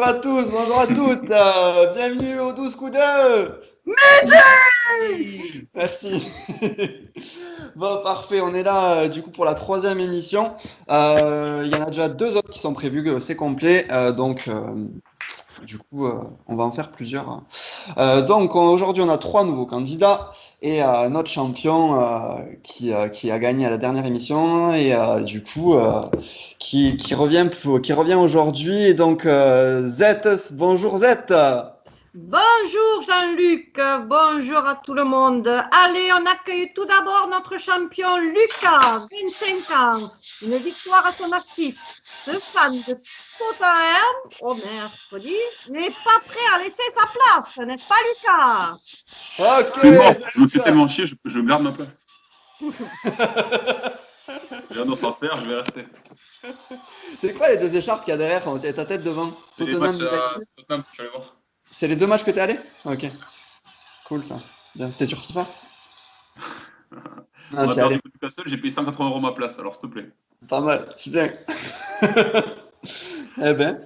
à tous, bonjour à toutes. Bienvenue au 12 coups de... Merci. Bon, parfait, on est là du coup pour la troisième émission. Il y en a déjà deux autres qui sont prévus, c'est complet. On va en faire plusieurs. Aujourd'hui, on a trois nouveaux candidats et notre champion qui a gagné à la dernière émission et qui revient aujourd'hui. Et donc, Z, bonjour Z. Bonjour Jean-Luc, bonjour à tout le monde. Allez, on accueille tout d'abord notre champion Lucas, 25 ans. Une victoire à son actif. Ce fan de Tottenham, mercredi, n'est pas prêt à laisser sa place, n'est-ce pas Lucas? Ok. C'est mort, je me fais tellement chier, je garde ma place. J'ai un autre affaire, je vais rester. C'est quoi les deux écharpes qu'il y a derrière quand t'es ta tête devant? C'est les matchs à Tottenham, je suis allé voir. C'est les deux matchs que t'es allé? Ok. Cool ça. Bien, c'était sur FIFA? On a perdu Newcastle, j'ai payé 180 € ma place, alors s'il te plaît. Pas mal, c'est bien. Eh ben,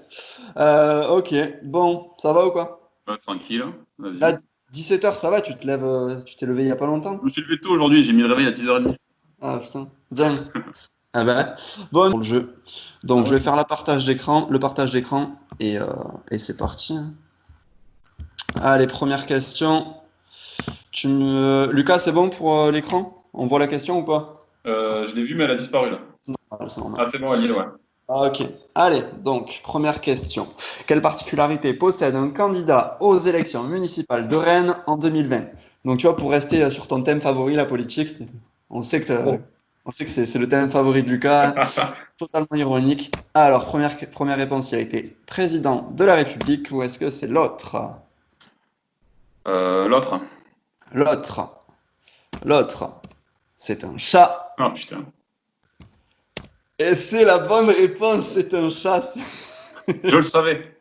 ok. Bon, ça va ou quoi? Tranquille, vas-y. Là, 17h, ça va? Tu te lèves, tu t'es levé il y a pas longtemps? Je me suis levé tôt aujourd'hui, j'ai mis le réveil à 10h30. Ah putain, bien. Ah ben, bon, pour le jeu. Donc, je vais faire le partage d'écran et c'est parti. Allez, première question. Lucas, c'est bon pour l'écran? On voit la question ou pas? Je l'ai vue, mais elle a disparu là. C'est normal. Ah, c'est bon, elle y est, ouais. Ok. Allez, donc, première question. Quelle particularité possède un candidat aux élections municipales de Rennes en 2020? Donc, tu vois, pour rester sur ton thème favori, la politique, on sait que c'est le thème favori de Lucas, totalement ironique. Alors, première réponse, il a été président de la République ou est-ce que c'est l'autre? L'autre. L'autre, c'est un chat. Ah putain. Et c'est la bonne réponse, c'est un chat. Je le savais.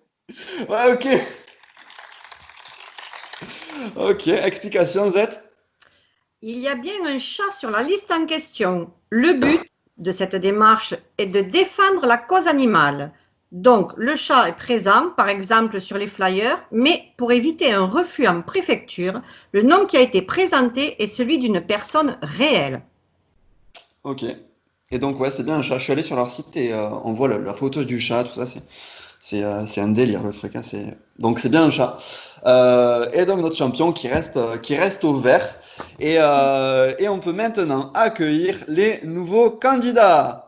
Ouais, ok. Ok, explication Z. Il y a bien un chat sur la liste en question. Le but de cette démarche est de défendre la cause animale. Donc, le chat est présent, par exemple, sur les flyers, mais pour éviter un refus en préfecture, le nom qui a été présenté est celui d'une personne réelle. Ok. Et donc, ouais, c'est bien un chat. Je suis allé sur leur site et on voit la photo du chat, tout ça. C'est un délire, le truc. Hein. Donc, c'est bien un chat. Et donc, notre champion qui reste au vert. Et on peut maintenant accueillir les nouveaux candidats.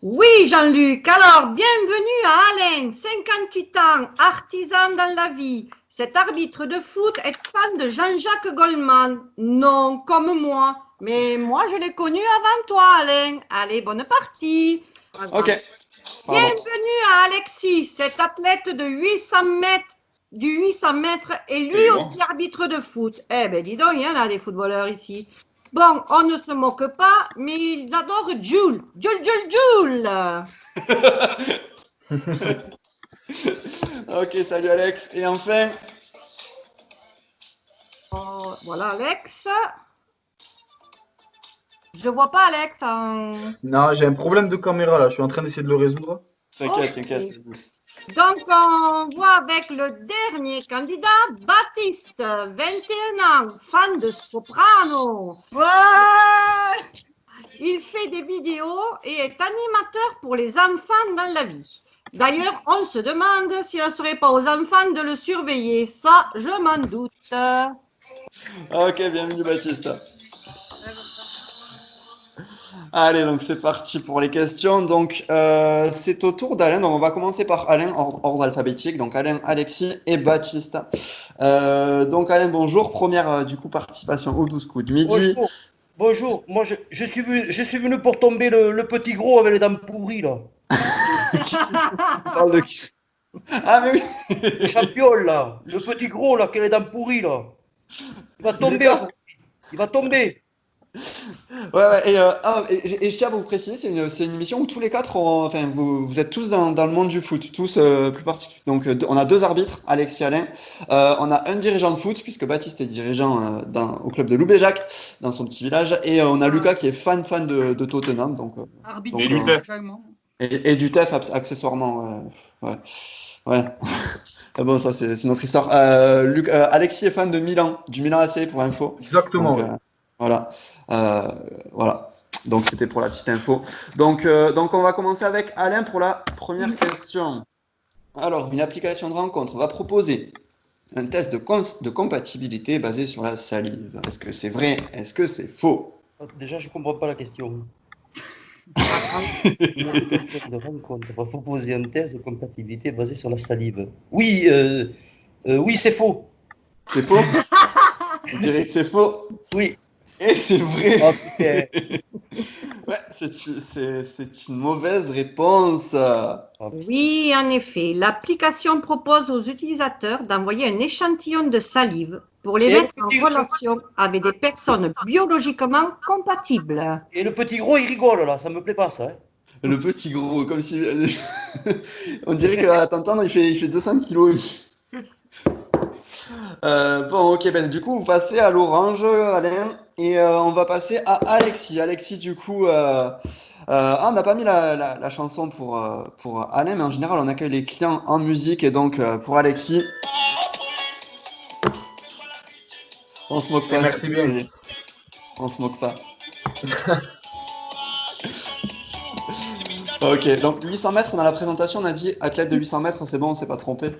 Oui, Jean-Luc. Alors, bienvenue à Alain, 58 ans, artisan dans la vie. Cet arbitre de foot est fan de Jean-Jacques Goldman. Non, comme moi. Mais moi, je l'ai connu avant toi, Alain. Allez, bonne partie. Ok. Bienvenue à Alexis, cet athlète de 800 mètres, du 800 mètres et lui aussi arbitre de foot. Eh ben, dis donc, il y en a des footballeurs ici. Bon, on ne se moque pas, mais il adore Jules. Jules. Ok, salut Alex. Et enfin... Voilà Alex. Je vois pas Alex. Non, j'ai un problème de caméra là, je suis en train d'essayer de le résoudre. T'inquiète. Donc, on voit avec le dernier candidat, Baptiste, 21 ans, fan de soprano. Ouais. Il fait des vidéos et est animateur pour les enfants dans la vie. D'ailleurs, on se demande s'il ne serait pas aux enfants de le surveiller. Ça, je m'en doute. Ok, bienvenue Baptiste. Allez, donc c'est parti pour les questions. Donc, c'est au tour d'Alain. Donc, on va commencer par Alain, ordre alphabétique. Donc, Alain, Alexis et Baptiste. Donc, Alain, bonjour. Première, participation au 12 coups de midi. Bonjour. Moi, je suis venu pour tomber le petit gros avec les dents pourries, là. Parle de qui? Ah, mais oui. Le champion, là. Le petit gros, là, qui a les dents pourries, là. Il va tomber. Il va tomber. Ouais, et je tiens à vous préciser, c'est une émission où tous les quatre, vous êtes tous dans le monde du foot, tous plus particuliers. Donc, on a deux arbitres, Alex et Alain. On a un dirigeant de foot, puisque Baptiste est dirigeant au club de Loubéjac, dans son petit village. Et on a Lucas qui est fan de Tottenham. Arbitre Et du TEF. Et du TEF accessoirement. Ouais. Ouais. Ah bon, ça, c'est notre histoire. Alexis est fan de Milan, du Milan AC pour info. Exactement. Donc, Ouais. voilà. Voilà. Donc, c'était pour la petite info. Donc, on va commencer avec Alain pour la première question. Alors, une application de rencontre va proposer un test de compatibilité basé sur la salive. Est-ce que c'est vrai? Est-ce que c'est faux? Déjà, je comprends pas la question. Une application de rencontre va proposer un test de compatibilité basé sur la salive. Oui, oui, c'est faux. C'est faux? Je dirais que c'est faux. Oui. Et c'est vrai. Oh, putain. Ouais, c'est une mauvaise réponse. Oui, en effet, l'application propose aux utilisateurs d'envoyer un échantillon de salive pour les Et mettre en relation avec des personnes biologiquement compatibles. Et le petit gros, il rigole là, ça me plaît pas ça. Hein. Le petit gros, comme si. On dirait qu'à t'entendre, il fait 200 kilos. Bon, ok, ben, du coup, vous passez à l'orange, Alain, et on va passer à Alexis. Alexis, du coup, on n'a pas mis la chanson pour Alain, mais en général, on accueille les clients en musique, et donc pour Alexis, on se moque Et pas. merci bien. On se moque pas. Ok, donc 800 mètres, on a la présentation, on a dit athlète de 800 mètres, c'est bon, on s'est pas trompé.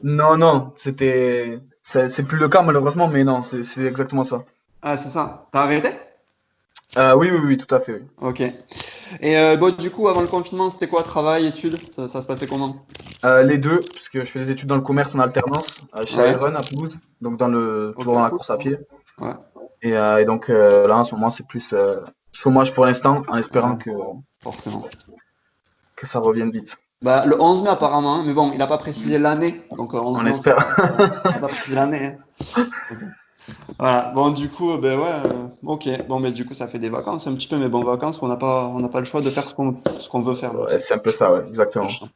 Non, non, c'est plus le cas malheureusement, mais non, c'est exactement ça. Ah, c'est ça. T'as arrêté? Oui, oui, oui, tout à fait. Oui. Ok. Et bon, du coup, avant le confinement, c'était quoi, travail, études? Ça se passait comment? Les deux, parce que je fais des études dans le commerce en alternance chez Ouais. Iron à Toulouse, donc toujours Ok, dans la cool. course à pied. Ouais. Et donc là, en ce moment, c'est plus chômage pour l'instant, en espérant Ouais, forcément. que ça revienne vite. Bah, le 11 mai apparemment, hein, mais bon, il n'a pas précisé l'année, donc 11 On mai, espère. il n'a pas précisé l'année. Hein. Ok. Voilà, bon, du coup, ben ouais, ok. Bon, mais du coup, ça fait des vacances un petit peu, mais bon, vacances, on n'a pas le choix de faire ce qu'on veut faire. Donc, Ouais, c'est un peu ça, ouais, c'est exactement. chiant.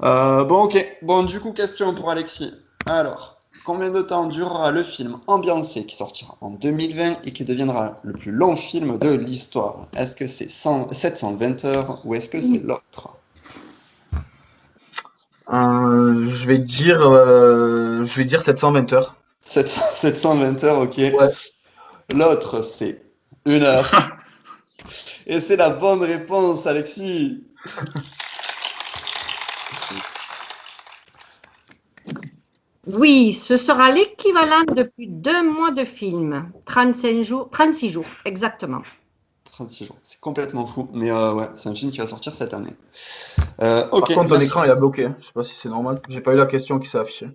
Bon, ok. Bon, du coup, question pour Alexis. Alors, combien de temps durera le film Ambiancé qui sortira en 2020 et qui deviendra le plus long film de l'histoire? Est-ce que c'est 720 heures ou est-ce que c'est l'autre? Je vais dire 720 heures. 720 heures, ok. Ouais. L'autre, c'est 1 heure. Et c'est la bonne réponse, Alexis. Oui, ce sera l'équivalent de plus de 2 mois de film. 36 jours, exactement. 36 jours. C'est complètement fou. Mais ouais, c'est un film qui va sortir cette année. Par Ok, contre, ton écran merci. il a bloqué. Je sais pas si c'est normal. J'ai pas eu la question qui s'est affichée.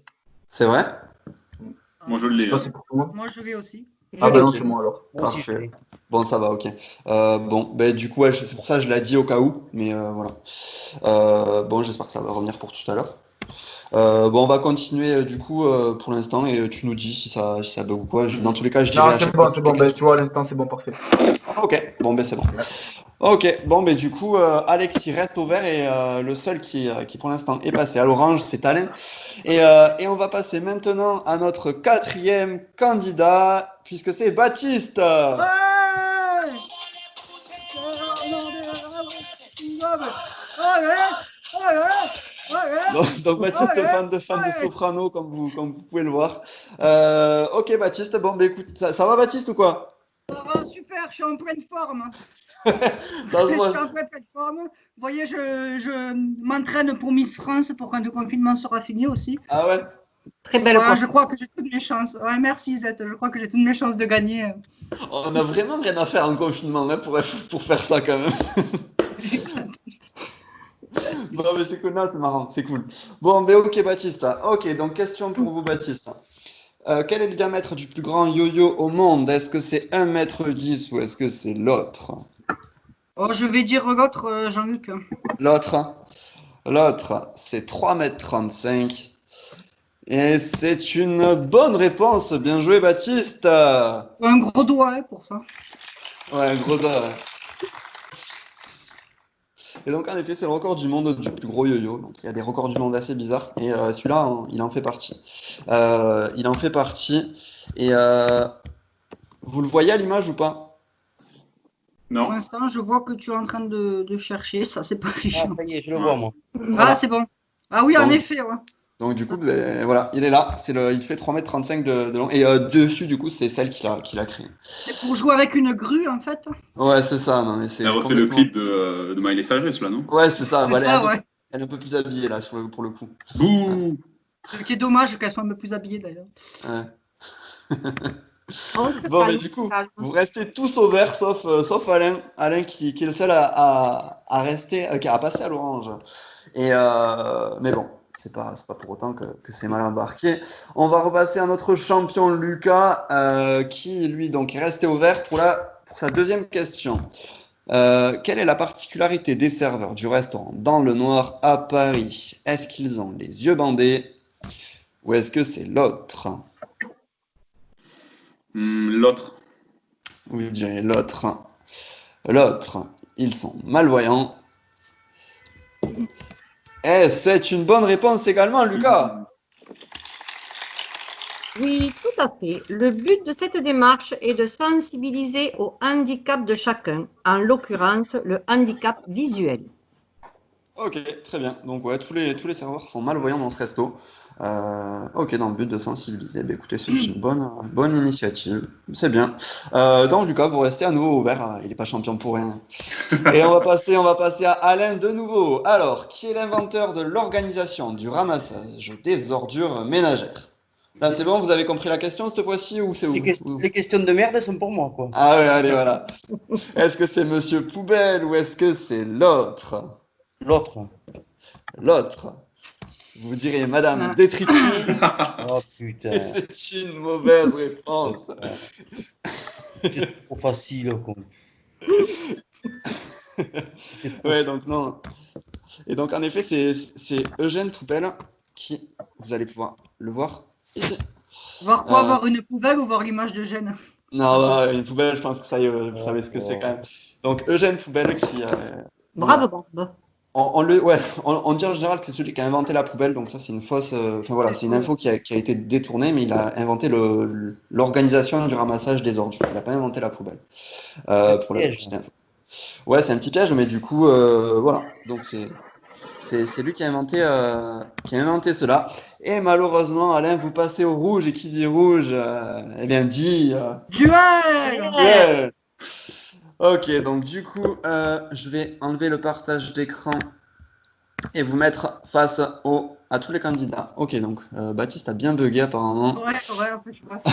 C'est vrai? Moi, je Je sais l'ai. pas Hein. si c'est pour tout le monde. Moi, je l'ai aussi. Je Ah bah l'ai non, Ok, aussi. c'est moi alors. Moi aussi, je parfait. l'ai. Bon, ça va, ok. Bon, ben du coup, ouais, c'est pour ça que je l'ai dit au cas où. Mais voilà. Bon, j'espère que ça va revenir pour tout à l'heure. Bon, on va continuer du coup pour l'instant et tu nous dis si ça bug ou quoi. Dans tous les cas, je dirai Non, à chaque fois c'est toutes les bon. Ben, questions. tu vois, à l'instant, c'est bon, parfait. Ok, bon, ben c'est bon. Merci. Ok, bon, ben du coup, Alex il reste au vert et le seul qui pour l'instant est passé à l'orange, c'est Alain. Et on va passer maintenant à notre quatrième candidat, puisque c'est Baptiste. Ouais! Allez! Allez! Allez! Donc Baptiste, Allez! fan de Allez! soprano, comme vous pouvez le voir. Ok, Baptiste, bon, ben écoute, ça va Baptiste ou quoi? Ça va, super, je suis en pleine forme. Ça se Je voit. suis en pleine forme. Vous voyez, je m'entraîne pour Miss France pour quand le confinement sera fini aussi. Ah ouais? Très belle Ouais, course. je crois que j'ai toutes mes chances. Ouais, merci Zette, je crois que j'ai toutes mes chances de gagner. On a vraiment rien à faire en confinement hein, pour faire ça quand même. Bon, mais c'est cool, non, c'est marrant, c'est cool. Bon, ben ok, Baptiste. Ok, donc question pour vous, Baptiste. Quel est le diamètre du plus grand yo-yo au monde? Est-ce que c'est 1,10 m ou est-ce que c'est l'autre? Oh, je vais dire l'autre, Jean-Luc. L'autre, c'est 3,35 m. Et c'est une bonne réponse. Bien joué, Baptiste. Un gros doigt hein, pour ça. Ouais, un gros doigt, ouais. Et donc, en effet, c'est le record du monde du plus gros yo-yo. Donc, il y a des records du monde assez bizarres. Et celui-là, hein, il en fait partie. Il en fait partie. Et vous le voyez à l'image ou pas? Non. Pour l'instant, je vois que tu es en train de chercher. Ça, c'est pas Ah, fichu. ça y est, je le vois, moi. Ah, c'est bon. Ah oui, en Bon. effet. Ouais. Donc du coup, ben, voilà, il est là. Il fait 3,35 m de long. Et dessus, du coup, c'est celle qu'il a créée. C'est pour jouer avec une grue, en fait. Ouais, c'est ça. Non, mais c'est Elle refait le complètement- clip de Miley Cyrus, là, non? Ouais, c'est ça. C'est Bah, ça, ouais. elle est un peu plus habillée là, pour le coup. Bouh! Ce qui est dommage qu'elle soit un peu plus habillée, d'ailleurs. Ouais. On se Bon, mais calme, du coup, calme. vous restez tous au vert, sauf Alain. Alain qui est le seul à rester, à passer à l'orange. Mais bon, c'est pas pour autant que c'est mal embarqué. On va repasser à notre champion Lucas, qui lui donc est resté au vert pour sa deuxième question. Quelle est la particularité des serveurs du restaurant Dans le Noir à Paris? Est-ce qu'ils ont les yeux bandés ou est-ce que c'est l'autre? L'autre. Vous direz l'autre. L'autre, ils sont malvoyants. Et c'est une bonne réponse également, Lucas. Oui, tout à fait. Le but de cette démarche est de sensibiliser au handicap de chacun, en l'occurrence le handicap visuel. Ok, très bien. Donc ouais, tous les serveurs sont malvoyants dans ce resto. Ok, dans le but de sensibiliser. Bah, écoutez, c'est une bonne initiative. C'est bien. Donc Lucas, vous restez à nouveau au vert. Il n'est pas champion pour rien. Et on va passer à Alain de nouveau. Alors, qui est l'inventeur de l'organisation du ramassage des ordures ménagères? Là, c'est bon, vous avez compris la question cette fois-ci ou c'est où? Les questions de merde, elles sont pour moi, quoi. Ah ouais, allez, voilà. Est-ce que c'est Monsieur Poubelle ou est-ce que c'est l'autre? L'autre. L'autre. Vous direz Madame Ah. Détritus. Oh putain, Et c'est une mauvaise réponse. c'est trop facile, quoi. C'est trop Ouais, donc non. Et donc en effet, c'est Eugène Poubelle qui, vous allez pouvoir le voir. Voir quoi? Euh. Voir une poubelle ou voir l'image de Gênes? Non, ouais, une poubelle, je pense que ça y est, vous savez ce que c'est quand même. Donc Eugène Poubelle qui... Bravo, Bob. On dit en général que c'est celui qui a inventé la poubelle, donc ça c'est une fausse. Enfin voilà, c'est une info qui a été détournée, mais il a inventé l'organisation du ramassage des ordures. Il n'a pas inventé la poubelle. Pour la piège. petite info. Ouais, c'est un petit piège, mais du coup, voilà. Donc c'est lui qui a inventé cela. Et malheureusement, Alain, vous passez au rouge, et qui dit rouge, eh bien dit. Duel! Ouais. Ok, donc du coup, je vais enlever le partage d'écran et vous mettre face à tous les candidats. Ok, donc Baptiste a bien bugué apparemment. Ouais, en fait, je passe.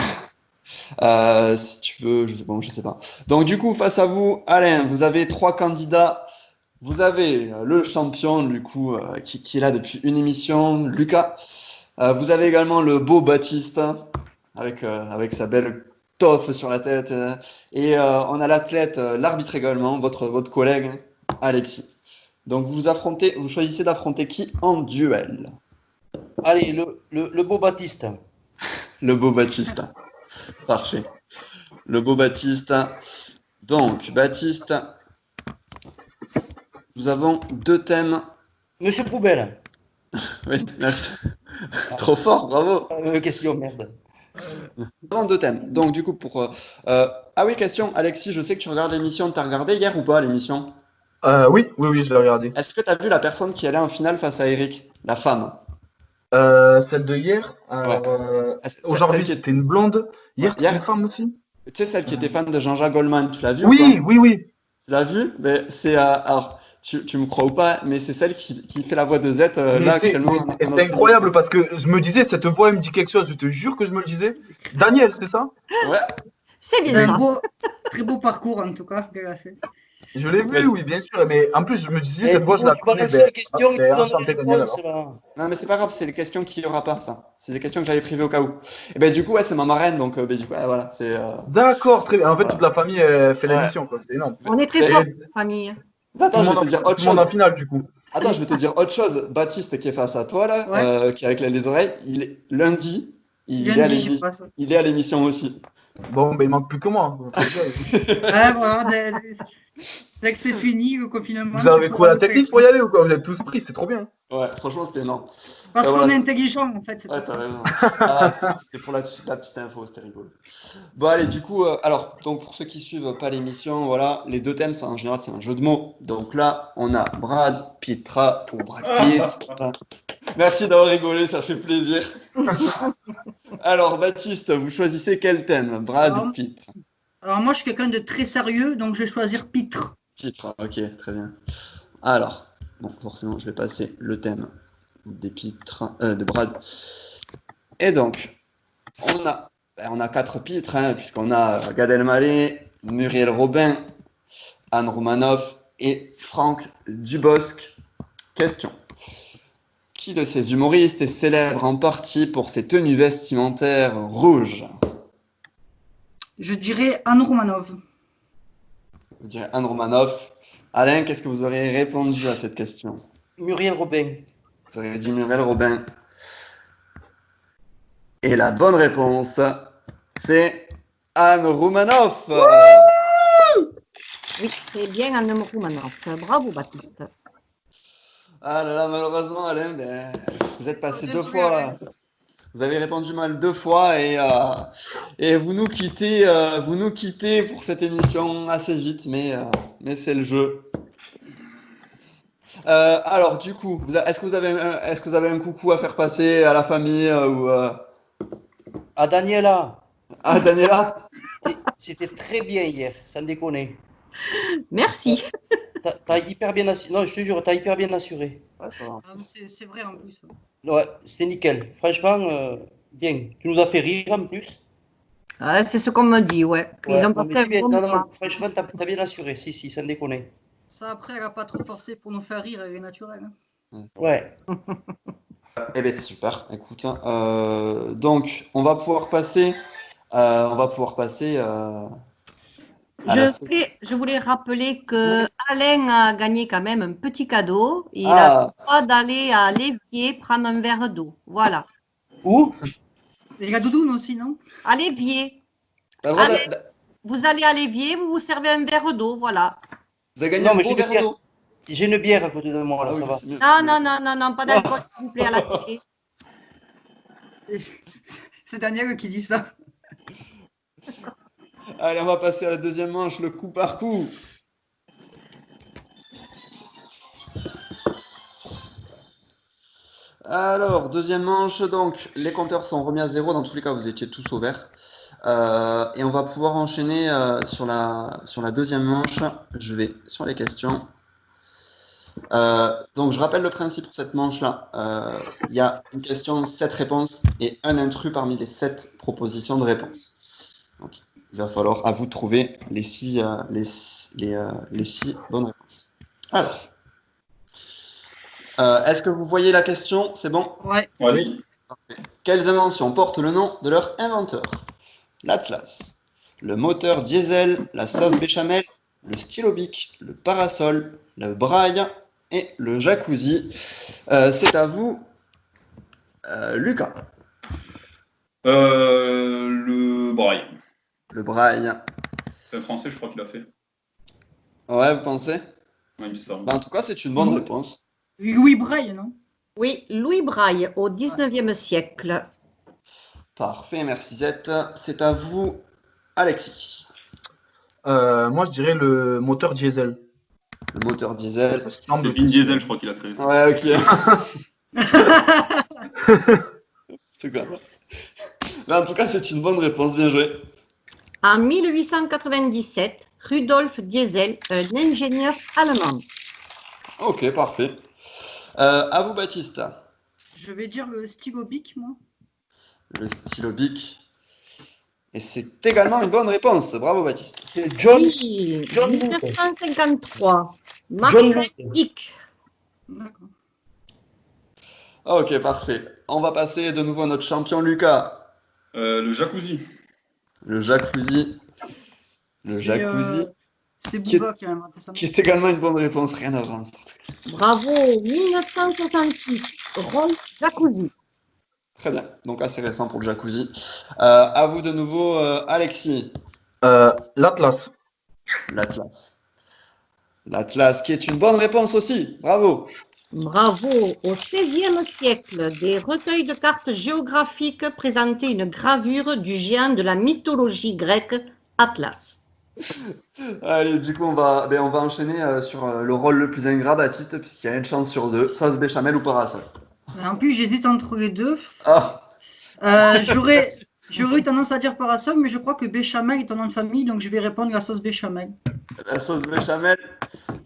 Si tu veux, je sais pas. Donc du coup, face à vous, Alain, vous avez 3 candidats. Vous avez le champion, du coup, qui est là depuis une émission, Lucas. Vous avez également le beau Baptiste, avec sa belle toffe sur la tête. Et on a l'athlète, l'arbitre également, votre collègue, Alexis. Donc vous choisissez d'affronter qui en duel? Allez, le beau Baptiste. Le beau Baptiste. Parfait. Le beau Baptiste. Donc, Baptiste, nous avons 2 thèmes. Monsieur Poubelle. Oui, merci. Trop fort, bravo. Question, merde. Nous avons 2 thèmes. Donc, du coup, ah oui, question, Alexis, je sais que tu regardes l'émission. T'as regardé hier ou pas l'émission? Oui, je l'ai regardé. Est-ce que tu as vu la personne qui allait en finale face à Eric, la femme? Celle de hier. Alors, aujourd'hui, Celle qui est- c'était une blonde. Hier, Ouais, c'était hier. une femme aussi. Tu sais, celle qui était fan de Jean-Jacques Goldman, tu l'as vue ou Oui, pas? oui. Tu l'as vue? Mais c'est alors, tu me crois ou pas, mais c'est celle qui fait la voix de Z Mais là c'est- actuellement. mais c'était incroyable parce que je me disais, cette voix, elle me dit quelque chose. Je te jure que je me le disais. Daniel, c'est ça? Ouais. C'est C'est bien un ça. très beau parcours, en tout cas, qu'elle a fait. Je l'ai Ouais. vu, oui, bien sûr. Mais en plus, je me disais, Eh, cette voix, je la tu vas connais. lancer les questions et tu donnes enchanté, les Daniel. réponses, Alors. là. Non, mais c'est pas grave, c'est les questions qu'il y aura pas, ça. C'est des questions que j'avais privées au cas où. Et ben du coup, ouais, c'est ma marraine, donc ben, du coup, ouais, voilà, c'est. D'accord, très bien. En fait, Voilà. toute la famille fait Ouais. l'émission, quoi. C'est énorme. On est très Et- fort, famille. Attends, je vais Tout te dire autre le monde chose. en finale, du coup. Attends, je vais te dire autre chose. Baptiste qui est face à toi là, Ouais. qui est avec les oreilles, lundi, il est à Lundi, je l'émission. passe. Il est à l'émission aussi. Bon, ben, il manque plus que moi. Ouais, voilà, Dès que c'est fini, le confinement. Vous avez tu trouvé pourras la technique pour y aller ou quoi? Vous êtes tous pris, c'est trop bien. Ouais, franchement, c'était énorme. C'est parce Et qu'on voilà. est intelligent, en fait. c'est Ouais, pour t'as ça. raison. Ah, c'était pour la petite info, c'était rigolo. Bon, allez, du coup, alors, donc pour ceux qui suivent pas l'émission, voilà, les deux thèmes, en général, c'est un jeu de mots. Donc là, on a Brad Pittra ou Brad Pitt. Merci d'avoir rigolé, ça fait plaisir. Alors, Baptiste, vous choisissez quel thème, Brad ou Pitt? Alors moi, je suis quelqu'un de très sérieux, donc je vais choisir Pitre. Pitre, ok, très bien. Alors, bon, forcément, je vais passer le thème des pitres, de Brad. Et donc, on a 4 pitres, hein, puisqu'on a Gad Elmaleh, Muriel Robin, Anne Romanoff et Franck Dubosc. Question. Qui de ces humoristes est célèbre en partie pour ses tenues vestimentaires rouges? Je dirais Anne Romanov. Vous direz Anne Romanoff. Alain, qu'est-ce que vous auriez répondu à cette question? Muriel Robin. Vous auriez dit Muriel Robin. Et la bonne réponse, c'est Anne Romanoff. Oui, c'est bien Anne Roumanoff. Bravo, Baptiste. Ah là là, malheureusement, Alain, ben, vous êtes passé Oh, deux désolé, fois. Alain. Vous avez répondu mal 2 fois et vous nous quittez pour cette émission assez vite, mais c'est le jeu. Alors, du coup, est-ce que vous avez un coucou à faire passer à la famille ou À Daniela. à Daniela? C'était très bien hier, sans déconner. Merci. T'as hyper bien assuré. Non, je te jure, t'as hyper bien assuré. Ouais, ça va. Ah, c'est vrai en plus. Ouais, c'était nickel. Franchement, bien. Tu nous as fait rire en plus. Ah, c'est ce qu'on me dit, ouais. Ils Ouais, ont non, passé mais c'est un bien. bon Non, non, moment. franchement, t'as bien assuré. Si, sans déconner. Ça, après, elle n'a pas trop forcé pour nous faire rire, elle est naturelle. Hein. Ouais. Eh bien, super. Écoute, hein, donc, on va pouvoir passer à la suite. Je voulais rappeler que Alain a gagné quand même un petit cadeau. Il a le droit d'aller à l'évier prendre un verre d'eau. Voilà. Où? Et la doudoune aussi, non? À l'évier. T'as le droit Allez. Vous allez à l'évier, vous vous servez un verre d'eau. Voilà. Vous avez gagné Non, un mais beau j'ai verre d'eau. J'ai une bière à côté de moi, là, Ah oui, ça va. c'est mieux. Non, pas d'alcool, s'il vous plaît, à la télé. C'est Daniel qui dit ça. Allez, on va passer à la deuxième manche, le coup par coup. Alors, deuxième manche, donc, les compteurs sont remis à 0. Dans tous les cas, vous étiez tous au vert. Et on va pouvoir enchaîner sur la deuxième manche. Je vais sur les questions. Donc, je rappelle le principe pour cette manche-là. Il y a une question, 7 réponses et un intrus parmi les 7 propositions de réponse. Donc, il va falloir à vous de trouver les 6 bonnes réponses. Alors, est-ce que vous voyez la question? C'est bon? Ouais. Oui. Quelles inventions portent le nom de leur inventeur? L'Atlas, le moteur diesel, la sauce béchamel, le stylo bic, le parasol, le braille et le jacuzzi. C'est à vous, Lucas. Le braille. Le braille. C'est un français, je crois qu'il a fait. Ouais, vous pensez? Ouais, il me semble. Bah, en tout cas, c'est une bonne réponse. Louis Braille, non? Oui, Louis Braille, au 19e siècle. Parfait, merci Zette. C'est à vous, Alexis. Moi, je dirais le moteur diesel. Le moteur diesel. C'est Vin Diesel, je crois qu'il a créé ça. Ouais, ok. C'est quoi? Bah, en tout cas, c'est une bonne réponse, bien joué. En 1897, Rudolf Diesel, un ingénieur allemand. Ok, parfait. À vous, Baptiste. Je vais dire le stylo bic, moi. Le stylo bic. Et c'est également une bonne réponse. Bravo, Baptiste. C'est John. Oui, John 1953, John Marcel Luke. Hick. D'accord. Ok, parfait. On va passer de nouveau à notre champion, Lucas. Le jacuzzi. Le jacuzzi. Le jacuzzi. C'est Qui est- Booba qui a inventé ça. Qui est également une bonne réponse. Rien à voir. Bravo, 1968, Rolf Jacuzzi. Très bien. Donc, assez récent pour le jacuzzi. À vous de nouveau, Alexis. L'Atlas. L'Atlas. L'Atlas, qui est une bonne réponse aussi. Bravo. Bravo. Au XVIe siècle, des recueils de cartes géographiques présentaient une gravure du géant de la mythologie grecque, Atlas. Allez, du coup, on va enchaîner sur le rôle le plus ingrat, Baptiste, puisqu'il y a une chance sur deux. Sauce béchamel ou parasol? En plus, j'hésite entre les deux. Ah, J'aurais eu tendance à dire parasol, mais je crois que béchamel est un nom de famille, donc je vais répondre la sauce béchamel. la sauce béchamel.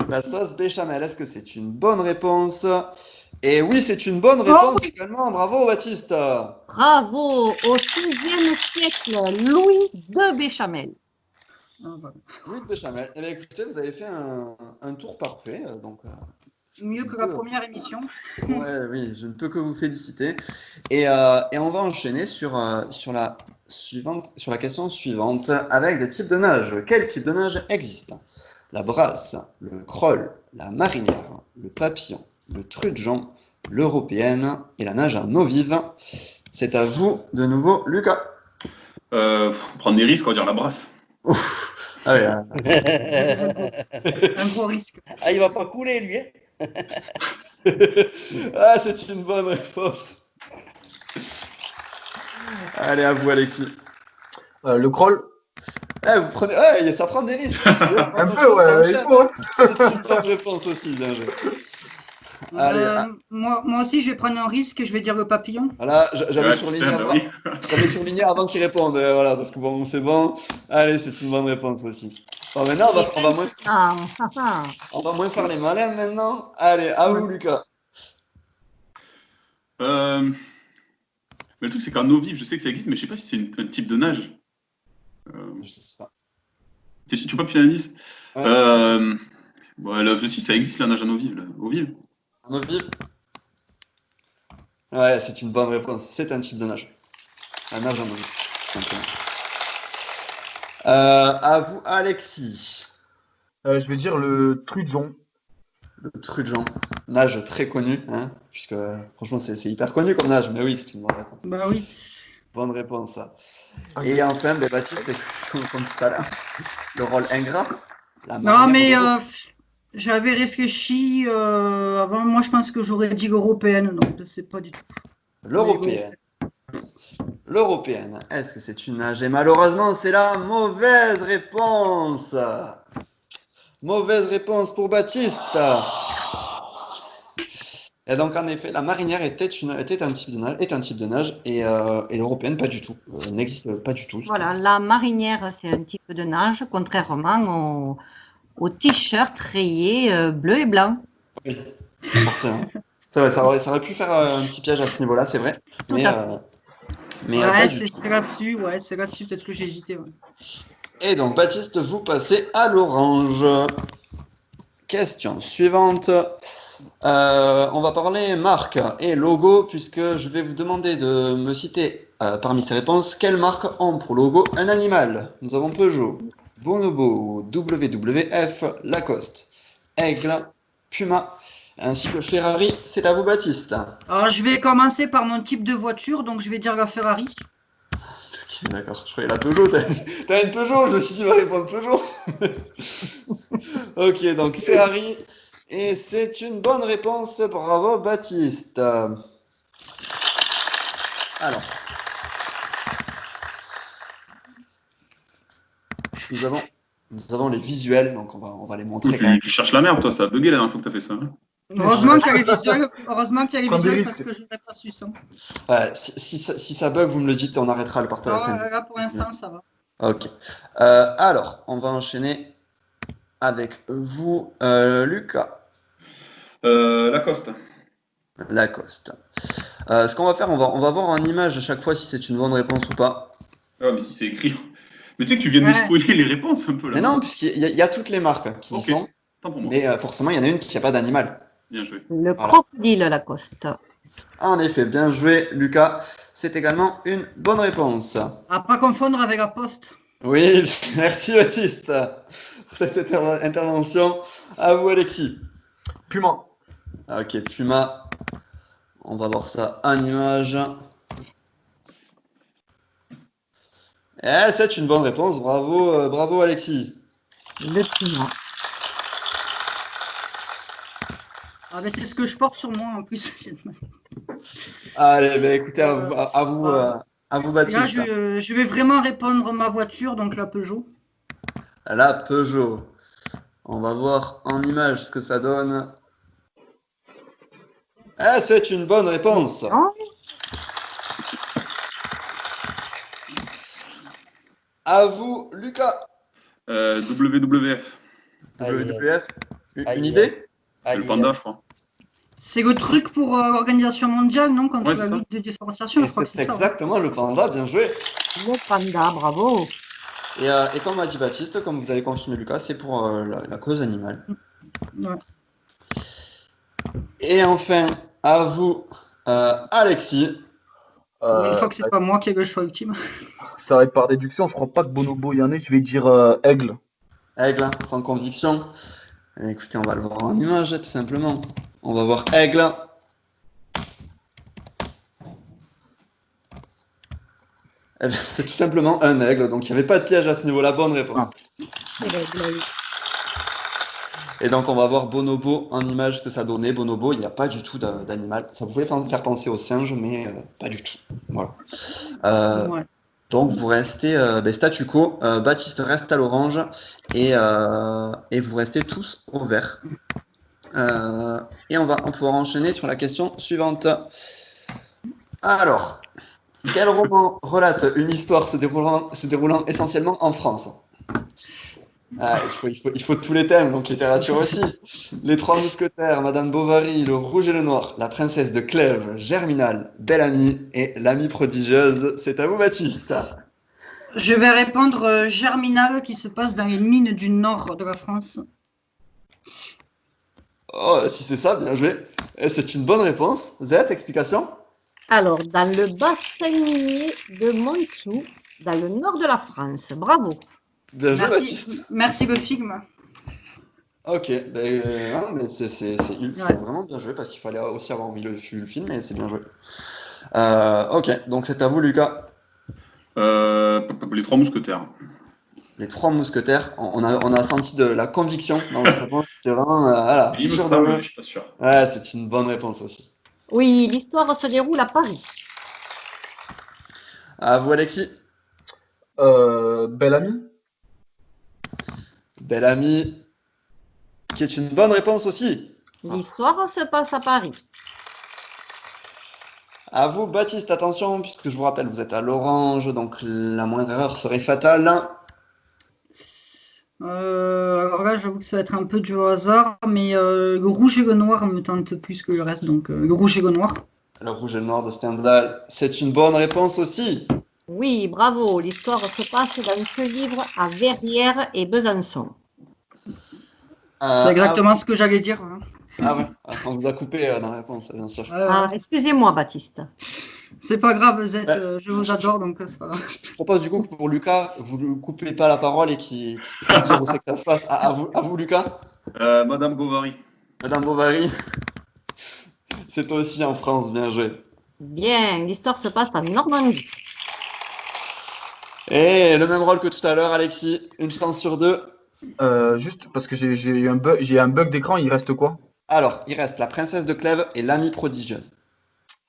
La sauce béchamel, est-ce que c'est une bonne réponse? Et oui, c'est une bonne réponse oui. également. Bravo, Baptiste. Bravo. Au XVIe siècle, Louis de Béchamel. Ah, voilà. Louis de béchamel. Eh bien, écoutez, vous avez fait un tour parfait. Mieux que la première émission. Ouais, oui, je ne peux que vous féliciter. Et on va enchaîner sur la question suivante avec des types de nage. Quels types de nage existent? La brasse, le crawl, la marinière, le papillon, le trudgeon, l'européenne et la nage en eau vive. C'est à vous de nouveau, Lucas. Prendre des risques, on va dire la brasse. Ah oui, Un gros risque. Ah, il va pas couler, lui, hein. ah, c'est une bonne réponse. Allez, à vous, Alexis. Le crawl. Vous prenez... Ouais, ça prend des risques. Un peu, ouais, il faut. C'est une bonne réponse aussi, bien joué. Allez, Moi aussi, je vais prendre un risque et je vais dire le papillon. voilà, j'avais Ouais, surligné putain, avant, bah oui. j'avais surligné avant qu'il réponde, voilà, parce que bon, c'est bon. Allez, c'est une bonne réponse aussi. Bon, maintenant, on va moins faire les malins maintenant. Allez, à vous, Lucas. Mais le truc, c'est qu'en eau vive, je sais que ça existe, mais je sais pas si c'est un type de nage. Je sais pas. Tu peux pas me filer un indice? Ouais. Ouais, là, si, ça existe la nage en eau vive. Là. Eau vive. En eau vive. Ouais, c'est une bonne réponse. C'est un type de nage. La nage en eau vive. Simplement. À vous, Alexis. Je vais dire le trudgeon. Le trudgeon. Nage très connu, hein, puisque franchement, c'est hyper connu comme nage. Mais oui, c'est une bonne réponse. Bah oui. Bonne réponse, ça. Et enfin, Baptiste, comme tout à l'heure, le rôle ingrat. La Non, mais marinière j'avais réfléchi avant. Moi, je pense que j'aurais dit l'européenne, donc je ne sais pas du tout. L'européenne. L'européenne, est-ce que c'est une nage? Et malheureusement, c'est la mauvaise réponse. Mauvaise réponse pour Baptiste. Et donc, en effet, la marinière était un type de nage et l'européenne, pas du tout. N'existe pas du tout. Voilà, la marinière, c'est un type de nage, contrairement au t-shirt rayé bleu et blanc. Oui, forcément. C'est vrai, ça aurait pu faire un petit piège à ce niveau-là, c'est vrai. Tout Mais, à mais Ouais, pas du tout. c'est là-dessus. Ouais, c'est là-dessus peut-être que j'ai hésité. Ouais. Et donc, Baptiste, vous passez à l'orange. Question suivante. On va parler marque et logo, puisque je vais vous demander de me citer parmi ces réponses quelles marques ont pour logo un animal. Nous avons Peugeot, Bonobo, WWF, Lacoste, Aigle, Puma, ainsi que Ferrari. C'est à vous, Baptiste. Alors, je vais commencer par mon type de voiture, donc je vais dire la Ferrari. Ok, d'accord, je croyais la Peugeot. T'as une Peugeot, je me suis dit, il va répondre Peugeot. Ok, donc Ferrari. Et c'est une bonne réponse. Bravo, Baptiste. Alors. Nous avons les visuels, donc on va les montrer quand même. Tu cherches la merde, toi, ça a bugué la dernière fois que t'as fait ça. Hein. Heureusement qu'il y a les visuels, Prends des parce risques. que je n'aurais pas su ça. Ouais, si ça bug, vous me le dites et on arrêtera le partage. Ah, là, pour l'instant, ça va. Ok. Alors, on va enchaîner avec vous, Lucas. Lacoste. Lacoste. Ce qu'on va faire, on va voir en image à chaque fois si c'est une bonne réponse ou pas. Ah, mais si c'est écrit. Mais tu sais que tu viens de me spoiler les réponses un peu là. Mais non, puisqu'il y a toutes les marques qui y Ok. sont, Tant pour moi. mais forcément, il y en a une qui n'a pas d'animal. Bien joué. Le Voilà. crocodile Lacoste. En effet, bien joué, Lucas. C'est également une bonne réponse. À pas confondre avec la poste. Oui, merci Baptiste pour cette intervention. À vous, Alexis. Puma. Ok, Puma. On va voir ça en image. Eh, c'est une bonne réponse. Bravo, bravo Alexis. Le piment. Ah, ben, c'est ce que je porte sur moi en plus. Allez, bah, écoutez, à vous, Là, Baptiste. je vais vraiment répondre ma voiture, donc la Peugeot. La Peugeot. On va voir en image ce que ça donne. Ah, c'est une bonne réponse. Non. À vous, Lucas. WWF. WWF. Une Aïe, idée? C'est le panda, je crois. C'est le truc pour l'Organisation mondiale, non? Contre Ouais, la c'est ça. lutte de déforestation, Et je crois que c'est c'est ça. exactement le panda, bien joué. Le panda, bravo. Et comme m'a dit Baptiste, comme vous avez confirmé Lucas, c'est pour la cause animale. Ouais. Et enfin, à vous, Alexis. Pour une Euh, fois que c'est pas moi qui ai le choix ultime. Ça va être par déduction, je crois pas que Bonobo y en ait, je vais dire aigle. Aigle, hein, sans conviction. Écoutez, on va le voir en image, tout simplement. On va voir aigle. Eh bien, c'est tout simplement un aigle, donc il n'y avait pas de piège à ce niveau-là. Bonne réponse. Et donc, on va voir Bonobo en image que ça donnait. Bonobo, il n'y a pas du tout d'animal. Ça pouvait faire penser au singe, mais pas du tout. Voilà. Ouais. Donc, vous restez statu quo. Baptiste reste à l'orange et vous restez tous au vert. Et on va pouvoir enchaîner sur la question suivante. Alors, quel roman relate une histoire se déroulant essentiellement en France? Il faut tous les thèmes, donc littérature aussi. Les Trois Mousquetaires, Madame Bovary, Le Rouge et le Noir, La Princesse de Clèves, Germinal, Belle-Amie et L'Amie prodigieuse. C'est à vous, Baptiste. Je vais répondre Germinal qui se passe dans les mines du nord de la France. Oh, si c'est ça, bien joué. Et c'est une bonne réponse. Z, explication? Alors, dans le bassin minier de Montsou, dans le nord de la France. Bravo. Bien joué, Baptiste. Merci le film. Ok, non, mais c'est vraiment bien joué parce qu'il fallait aussi avoir mis le film et c'est bien joué. Ok, donc c'est à vous, Lucas. Les Trois Mousquetaires. Les Trois Mousquetaires, on a senti de la conviction dans votre réponse. C'était vraiment, voilà, Il me sûr de semble, vous. mais je suis pas sûr. Ouais, c'est une bonne réponse aussi. Oui, l'histoire se déroule à Paris. À vous, Alexis. Belle-Amie. Belle-Amie, qui est une bonne réponse aussi. L'histoire se passe à Paris. À vous, Baptiste, attention, puisque je vous rappelle, vous êtes à l'orange, donc la moindre erreur serait fatale. Alors là, j'avoue que ça va être un peu du hasard, mais le rouge et le noir me tente plus que le reste, donc le rouge et le noir. Le rouge et le noir de Stendhal, c'est une bonne réponse aussi. Oui, bravo. L'histoire se passe dans ce livre à Verrières et Besançon. C'est exactement ce que j'allais dire. Hein. Ah ouais, on vous a coupé dans la réponse, bien sûr. Ah, excusez-moi, Baptiste. C'est pas grave, Z, Ouais. je vous adore, donc c'est pas grave. Je propose du coup que pour Lucas, vous ne coupez pas la parole et qu'il dise où c'est que ça se passe. À vous, Lucas. Madame Bovary. Madame Bovary. C'est aussi en France, bien joué. Bien, l'histoire se passe en Normandie. Et le même rôle que tout à l'heure, Alexis. Une chance sur deux. Juste parce que j'ai eu un bug d'écran, il reste quoi? Alors, il reste la princesse de Clèves et l'amie prodigieuse.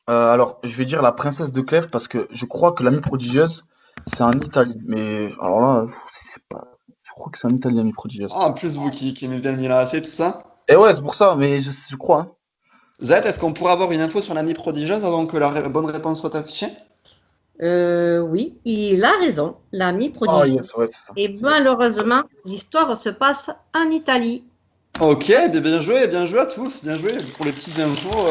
Alors, je vais dire la princesse de Clèves parce que je crois que l'amie prodigieuse, c'est en Italie. Mais alors là, je crois que c'est en Italie, l'amie prodigieuse. Ah, en plus, vous qui aimez bien Milan AC, tout ça. Et ouais, c'est pour ça, mais je crois. Hein. Z, est-ce qu'on pourrait avoir une info sur l'amie prodigieuse avant que la bonne réponse soit affichée? Oui, il a raison. L'ami Ah, prodigieuse. yes, ouais, c'est ça. Et malheureusement, l'histoire se passe en Italie. Ok, bien joué à tous. Bien joué pour les petites infos.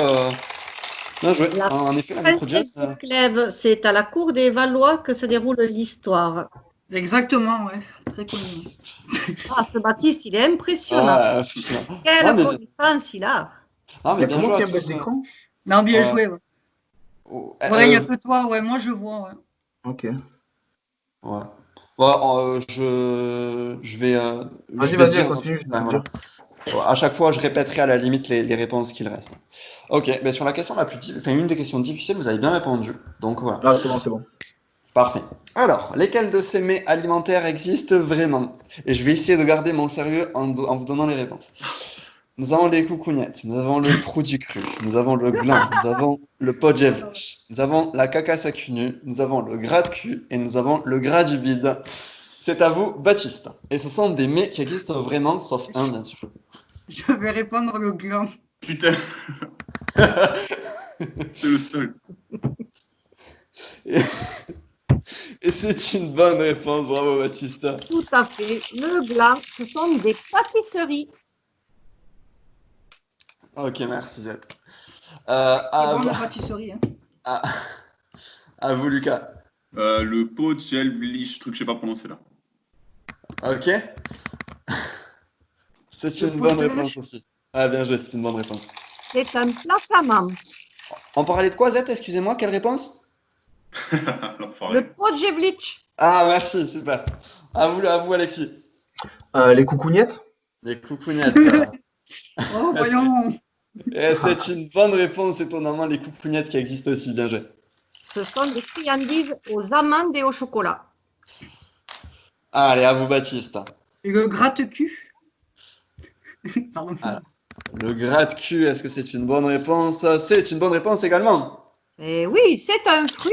Bien joué. La En effet, l'amie prodigieuse. Princesse de Clèves, c'est à la cour des Valois que se déroule l'histoire. Exactement, ouais, très connu. Ah, ce Baptiste, il est impressionnant. Ah, putain. Quelle Non, mais- connaissance il a. Ah, Il y mais a bien comment joué qu'il y à a un bug tous. d'écran? Non, bien Ouais. joué, ouais. Oh, Ouais, il n'y a que toi, ouais, moi je vois, ouais. Ok. Ouais. Ouais, je vais. Vas-y, je vais vas-y, dire- continue. je vais Ouais, te voilà. dire. À chaque fois, je répéterai à la limite les réponses qu'il reste. Ok, mais sur la question la plus une des questions difficiles, vous avez bien répondu. Donc voilà, Ah, c'est bon, c'est bon. parfait. Alors, lesquels de ces mets alimentaires existent vraiment? Et je vais essayer de garder mon sérieux en vous donnant les réponses. nous avons les coucougnettes, nous avons le trou du cru, nous avons le gland, nous avons le podjevlich, nous avons la cacasse à cul nu, nous avons le gras de cul et nous avons le gras du bide. C'est à vous, Baptiste. Et ce sont des mets qui existent vraiment, sauf un, bien sûr. Je vais répondre le gland. Putain. C'est le seul. Et c'est une bonne réponse, bravo Baptiste. Tout à fait. Le gland, ce sont des pâtisseries. Ok, merci Z. C'est À, bon, la pâtisserie. Hein. à- à vous Lucas. Le pot de gel bleach, truc que je sais pas prononcer là. Ok. C'est Le une bonne potage. réponse aussi. Ah bien joué, c'est une bonne réponse. C'est un plat flamand. On parlait de quoi Z, excusez-moi, quelle réponse? L'enfoiré. Le podjevlich. Ah merci, super. À vous Alexis. Les coucougnettes? Les coucougnettes. Oh, voyons. Et c'est une bonne réponse, étonnamment, les coucougnettes qui existent aussi, bien joué. Ce sont des friandises aux amandes et au chocolat. Allez, à vous Baptiste. Et le gratte-cul. Pardon. Ah. Le gratte-cul, est-ce que c'est une bonne réponse? C'est une bonne réponse également. Et oui, c'est un fruit.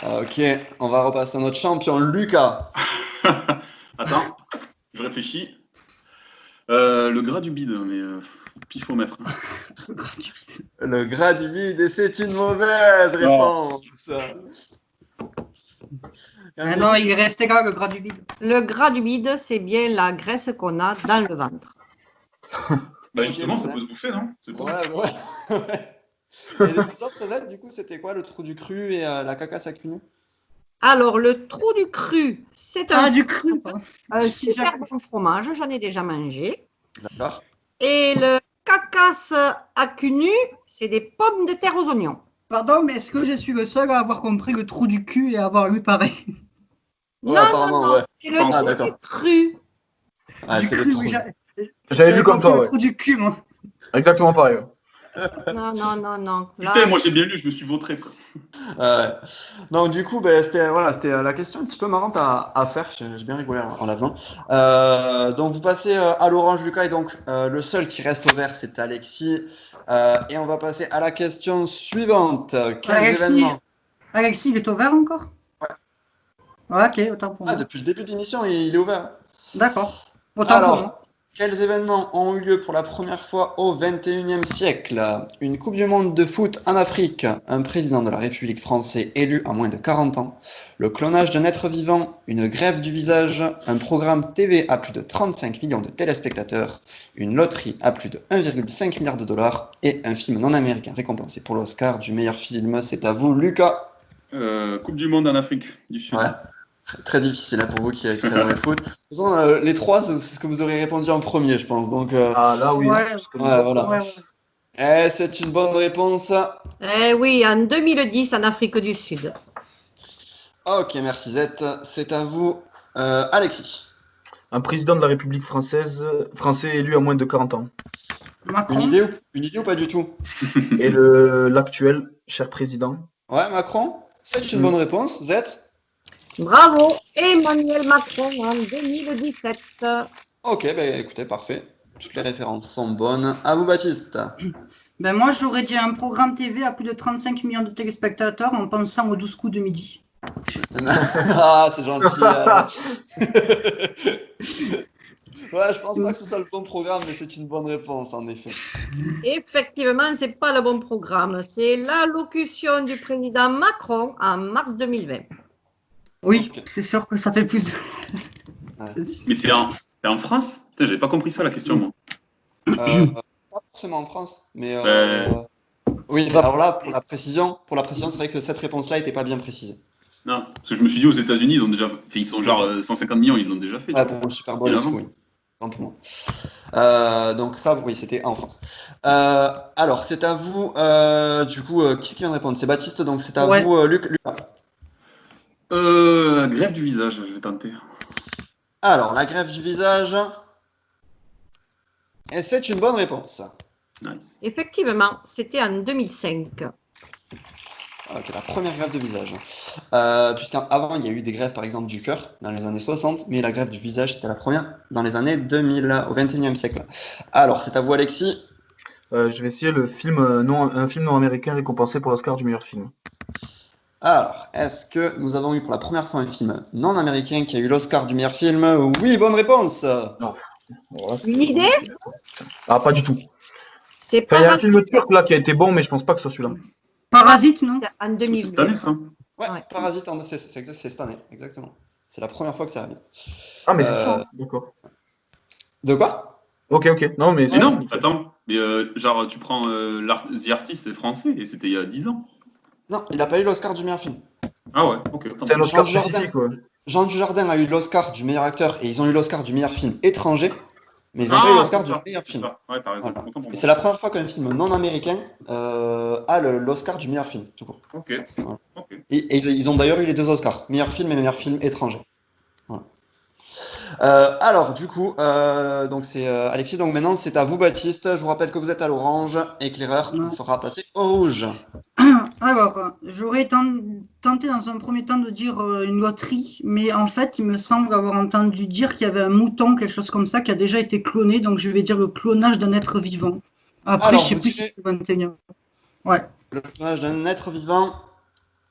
Ok, on va repasser à notre champion, Lucas. Attends, je réfléchis. Le gras du bide, mais pifomètre. Hein. Le gratte-cul. Le gras du bide, et c'est une mauvaise réponse. Ah non, il est resté là, le gras du bide. Le gras du bide, c'est bien la graisse qu'on a dans le ventre. Bah justement, ça peut se bouffer, non? C'est bon. Ouais. Et les deux autres Z, du coup, c'était quoi? Le trou du cru et la cacasse à cul nu? Alors, le trou du cru, c'est Ah, un, du cru. pardon. super bon fromage, j'en ai déjà mangé. D'accord. Et le cacasse à cul nu, c'est des pommes de terre aux oignons. Pardon, mais est-ce que je suis le seul à avoir compris le trou du cul et à avoir eu pareil? Ouais, apparemment, ouais. c'est le Ah, trou d'accord. du cru. Ah, Du c'est le cru, trou. oui, J'avais vu comme compris toi, le ouais. trou du cul, moi. Exactement pareil. Ouais. Non. Là, Putain, moi j'ai bien lu, je me suis vautré. Quoi. Ouais. Donc du coup, c'était la question un petit peu marrante à faire. J'ai bien rigolé en la faisant. Donc vous passez à l'orange, Lucas, et donc le seul qui reste au vert, c'est Alexis. Et on va passer à la question suivante. Quels Alexis. événements? Alexis, il est au vert encore? Ouais. Ok, autant pour Ah, moi. depuis le début de l'émission, il est ouvert. D'accord. Autant pour moi. Alors, quels événements ont eu lieu pour la première fois au XXIe siècle? Une Coupe du Monde de foot en Afrique, un président de la République français élu à moins de 40 ans, le clonage d'un être vivant, une greffe du visage, un programme TV à plus de 35 millions de téléspectateurs, une loterie à plus de 1,5 milliard de dollars et un film non américain récompensé pour l'Oscar du meilleur film. C'est à vous, Lucas. Coupe du monde en Afrique du Sud. Ouais. Très difficile hein, pour vous qui adorez le foot. De toute façon, les trois, c'est ce que vous aurez répondu en premier, je pense. Donc, Ah là oui. Ouais. Parce que ouais, voilà. Ouais. C'est une bonne réponse. eh oui, en 2010, en Afrique du Sud. Ok, merci Z. C'est à vous, Alexis. Un président de la République français élu à moins de 40 ans. Macron. Une idée ou pas du tout? Et l'actuel, cher président. Ouais, Macron. C'est une bonne réponse. Z. Bravo, Emmanuel Macron en 2017. Ok, ben écoutez, parfait. Toutes les références sont bonnes. À vous, Baptiste. Ben moi, j'aurais dit un programme TV à plus de 35 millions de téléspectateurs en pensant aux 12 coups de midi. Ah, c'est gentil. Ouais, je pense pas que ce soit le bon programme, mais c'est une bonne réponse, en effet. Effectivement, c'est pas le bon programme. C'est l'allocution du président Macron en mars 2020. Oui, Ok. c'est sûr que ça fait plus de... Ouais. C'est sûr. Mais c'est en France? Putain, j'avais pas compris ça la question, moi. Pas forcément en France, mais oui. C'est pas- Alors là, pour la précision, c'est vrai que cette réponse-là n'était pas bien précisée. Non, parce que je me suis dit aux États-Unis, ils sont genre 150 millions, ils l'ont déjà fait. Ouais, pour le Super Bowl Et et avant. tout, oui. Tant pour moi. Donc ça, oui, c'était en France. Alors, c'est à vous. Du coup, qui vient de répondre? C'est Baptiste, donc c'est à Ouais. vous, Lucas. Greffe du visage, je vais tenter. Alors, la greffe du visage. Et c'est une bonne réponse. Nice. Effectivement, c'était en 2005. Ok, la première greffe de visage. Puisqu'avant, il y a eu des greffes, par exemple, du cœur dans les années 60, mais la greffe du visage, c'était la première dans les années 2000, au 21e siècle. Alors, c'est à vous, Alexis. Je vais essayer un film non américain récompensé pour l'Oscar du meilleur film. Alors, est-ce que nous avons eu pour la première fois un film non américain qui a eu l'Oscar du meilleur film? Oui, bonne réponse. Non. Voilà, c'est- Une idée? Ah, pas du tout. C'est Enfin, il y a un Parasite film turc là qui a été bon, mais je pense pas que ce soit celui-là. Parasite, non? en C'est 2000. cette année, ça. Ouais, Ouais. Parasite, c'est cette année, exactement. C'est la première fois que ça arrive. Ah, mais c'est Euh, ça. D'accord. De quoi? Ok. Non, mais Mais non, attends. Mais genre, tu prends The Artist, c'est français, et c'était il y a 10 ans. Non, il n'a pas eu l'Oscar du meilleur film. Ah ouais, ok. Attends. c'est un Oscar Jean Dujardin. spécifique, ouais. Jean Dujardin a eu l'Oscar du meilleur acteur et ils ont eu l'Oscar du meilleur film étranger, mais ils n'ont pas eu l'Oscar c'est du ça, meilleur c'est film. ça. Ouais, t'as raison. Voilà. Autant pour Et moi. c'est la première fois qu'un film non américain a l'Oscar du meilleur film, tout court. Ok. Voilà. Ok. Et ils ont d'ailleurs eu les deux Oscars, meilleur film et meilleur film étranger. Voilà. Alors, du coup, donc c'est Alexis. Donc maintenant, c'est à vous, Baptiste. Je vous rappelle que vous êtes à l'orange. Éclaireur vous fera passer au rouge. Alors, j'aurais tenté dans un premier temps de dire une loterie, mais en fait, il me semble avoir entendu dire qu'il y avait un mouton, quelque chose comme ça, qui a déjà été cloné, donc je vais dire le clonage d'un être vivant. Après, Alors, je sais vous plus direz- si c'est 21e. Ouais. Le clonage d'un être vivant.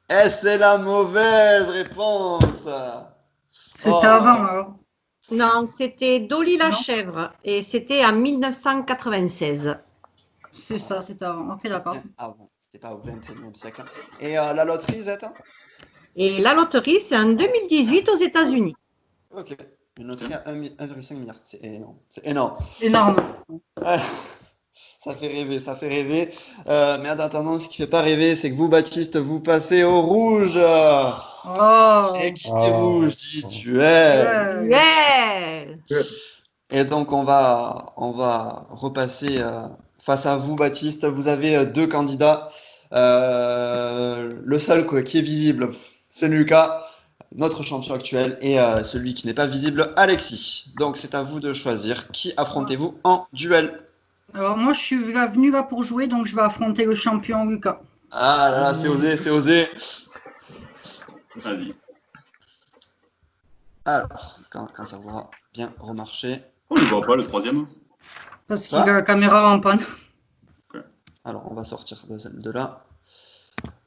Et c'est la mauvaise réponse. C'était Oh. avant, alors. Non, c'était Dolly la Non. chèvre et c'était en 1996. C'est ça, c'était avant. Ok, d'accord. Avant, c'était pas au 21e siècle. Et la loterie, Zette? Et la loterie, c'est en 2018 aux États-Unis. Ok. Une loterie à 1,5 milliard. C'est énorme. C'est énorme. Énorme. Ouais. Ça fait rêver, ça fait rêver. Mais en attendant, ce qui fait pas rêver, c'est que vous, Baptiste, vous passez au rouge. Oh. Et qui dit Oh. rouge dit duel. Ouais. Yeah. Et donc, on va repasser face à vous, Baptiste. Vous avez deux candidats. Le seul qui est visible, c'est Lucas, notre champion actuel, et celui qui n'est pas visible, Alexis. Donc, c'est à vous de choisir. Qui affrontez-vous en duel? Alors, moi, je suis venu là pour jouer, donc je vais affronter le champion Lucas. Ah là là, c'est osé, c'est osé. Vas-y. Alors, quand ça va bien remarcher. On ne voit pas le troisième. Parce qu'il a la caméra en panne. Alors, on va sortir de là.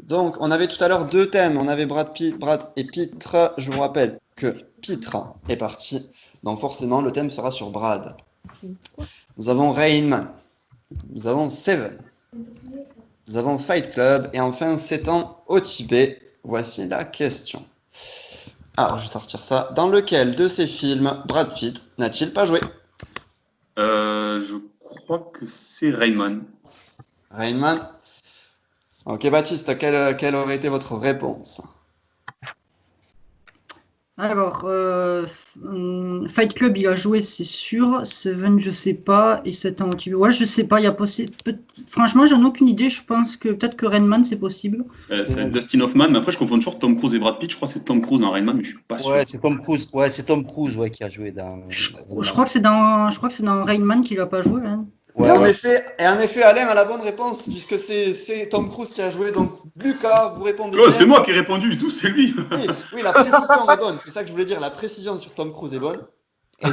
Donc, on avait tout à l'heure deux thèmes. On avait Brad et Pitre. Je vous rappelle que Pitre est parti. Donc, forcément, le thème sera sur Brad. Nous avons Rain Man. Nous avons Seven. Nous avons Fight Club. Et enfin, 7 ans au Tibet. Voici la question. Alors, je vais sortir ça. Dans lequel de ces films Brad Pitt n'a-t-il pas joué? Je crois que c'est Rainman. Rain Man. Ok, Baptiste, quelle aurait été votre réponse? Alors, Fight Club, il a joué, c'est sûr. Seven, je sais pas. Et 7 ans au Tibet. Ouais, je sais pas. Il y a Franchement, j'en ai aucune idée. Je pense que peut-être que Rain Man, c'est possible. C'est Dustin Hoffman, mais après je confonds toujours Tom Cruise et Brad Pitt. Je crois que c'est Tom Cruise dans Rainman, mais je suis pas sûr. Ouais, c'est Tom Cruise. Ouais, c'est Tom Cruise qui a joué dans. Je crois que c'est dans Rain Man qu'il a pas joué. Hein. Ouais, Et en ouais. effet, Alain a la bonne réponse, puisque c'est Tom Cruise qui a joué. Donc, Lucas, vous répondez Oh, bien. c'est moi qui ai répondu du tout, c'est lui. Oui, la précision est bonne. C'est ça que je voulais dire. La précision sur Tom Cruise est bonne. Et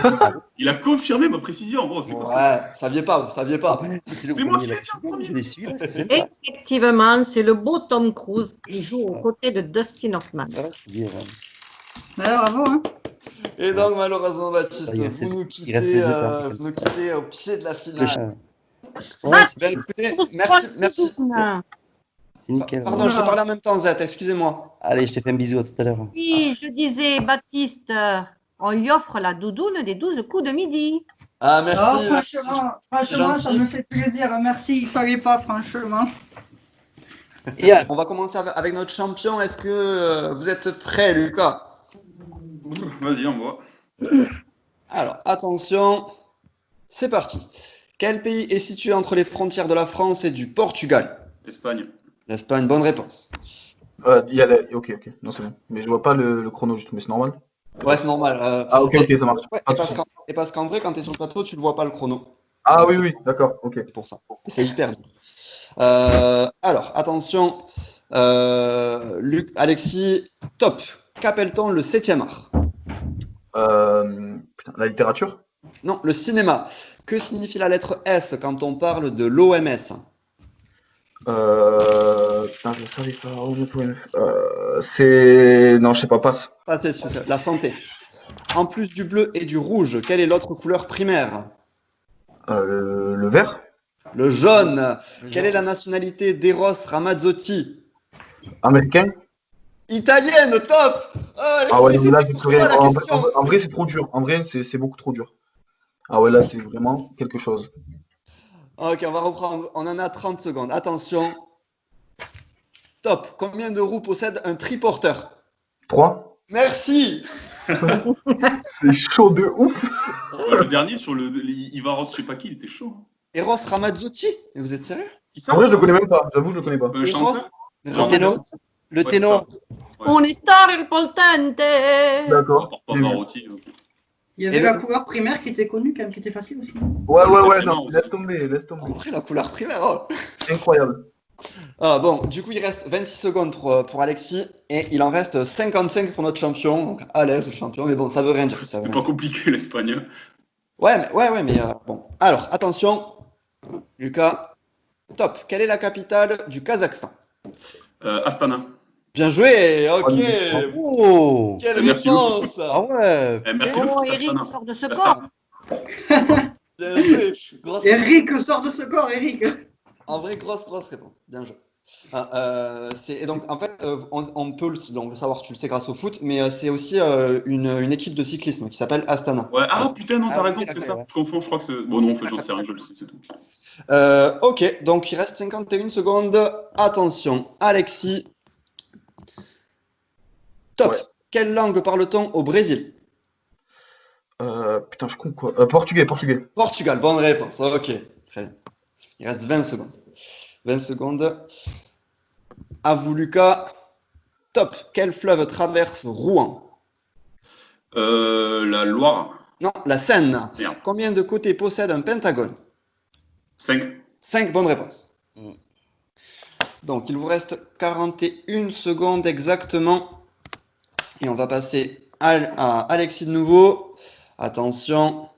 Il a confirmé ma précision, bro. C'est quoi ça? ouais, vous saviez pas. C'est moi qui l'ai dit en premier. Je l'ai su, là, c'est sympa. Effectivement, c'est le beau Tom Cruise qui joue aux côtés de Dustin Hoffman. Ouais, c'est bien, ouais. Ouais, bravo. Hein. Et donc, malheureusement, Baptiste, Il reste vous nous il reste les deux cartes. vous nous quittez au pied de la finale. Ouais, Ben, écoutez, merci. c'est nickel. Pardon, je te parlais en même temps, Zette, excusez-moi. Allez, je te fais un bisou, à tout à l'heure. Oui, je disais, Baptiste, on lui offre la doudoune des 12 coups de midi. Ah, merci. Franchement, ça Gentil. me fait plaisir. Merci, il fallait pas, franchement. Et On va commencer avec notre champion. Est-ce que vous êtes prêt, Lucas? Vas-y, on voit. Alors, attention, c'est parti. Quel pays est situé entre les frontières de la France et du Portugal? Espagne. L'Espagne, bonne réponse. Il y a Ok. Non, c'est bon. Mais je vois pas le chrono juste, mais c'est normal. Ouais, c'est normal. Ah, ok, ça marche. Ouais, Pas de souci. et parce qu'en vrai, quand tu es sur le plateau, tu ne vois pas le chrono. Ah oui, d'accord, ok. C'est pour ça. C'est hyper dur. Alors, attention. Alexis, top. Qu'appelle-t-on le 7e art? Putain, la littérature? Non, le cinéma. Que signifie la lettre S quand on parle de l'OMS? Putain, je savais pas. C'est. Non, je sais pas, passe. Ah, c'est la santé. En plus du bleu et du rouge, quelle est l'autre couleur primaire? Le vert? Le jaune. Quelle est la nationalité d'Eros Ramazzotti? Américain? Italienne, top! Oh, Alexis, Ah ouais, mais là, c'était j'ai pour plus rien. toi, la En question. en vrai, c'est trop dur. En vrai, c'est beaucoup trop dur. Ah ouais, là, c'est vraiment quelque chose. Ok, on va reprendre. On en a 30 secondes. Attention. Top. Combien de roues possède un triporteur? 3? Merci. C'est chaud de ouf. Ouais, le dernier sur le Ivaros, je sais pas qui, il était chaud. Hein. Eros Ramazzotti? Mais vous êtes sérieux? Qui ça? En vrai, je le connais même pas. J'avoue, je le connais pas. Un chanteur? Ramazzotti. Le Ouais, ténor. Ouais. Una storia potente. À D'accord. part Pavarotti. Il y avait Et la le- couleur primaire qui était connue, quand même, qui était facile aussi. Ouais, ouais, ouais, Effectivement, non. aussi. Laisse tomber, laisse tomber. En vrai, la couleur primaire. Oh. Incroyable. Ah, bon, du coup, il reste 26 secondes pour Alexis et il en reste 55 pour notre champion. Donc, à l'aise, le champion. Mais bon, ça veut rien dire. Ça veut C'était rien pas compliqué l'espagnol. dire. Ouais, mais bon. Alors, attention. Lucas, top. Quelle est la capitale du Kazakhstan? Astana. Bien joué. Ok. Oh. Quelle Merci réponse. Ah ouais. Merci le Oh, foot, Eric Astana. sort de ce Astana. corps. Bien joué. Grosse Eric sort de ce corps, Eric. En vrai, grosse réponse. Bien joué. Et donc, en fait, on peut donc, le savoir, tu le sais grâce au foot, mais c'est aussi une équipe de cyclisme qui s'appelle Astana. Ouais, ah putain, non, Ah, t'as oui, raison, c'est d'accord, ça. ouais. Je confonds, je crois que c'est. Bon, non, en fait, j'en sais rien, je le sais, c'est tout. Ok, donc il reste 51 secondes. Attention, Alexis. Top. Ouais. Quelle langue parle-t-on au Brésil? Putain, je comprends quoi. Portugais. Portugal, bonne réponse. Ok, très bien. Il reste 20 secondes. 20 secondes. À vous, Lucas. Top. Quel fleuve traverse Rouen? La Loire. Non, la Seine. Merde. Combien de côtés possède un pentagone? 5. 5 bonnes réponses. Mm. Donc, il vous reste 41 secondes exactement. Et on va passer à Alexis de nouveau. Attention.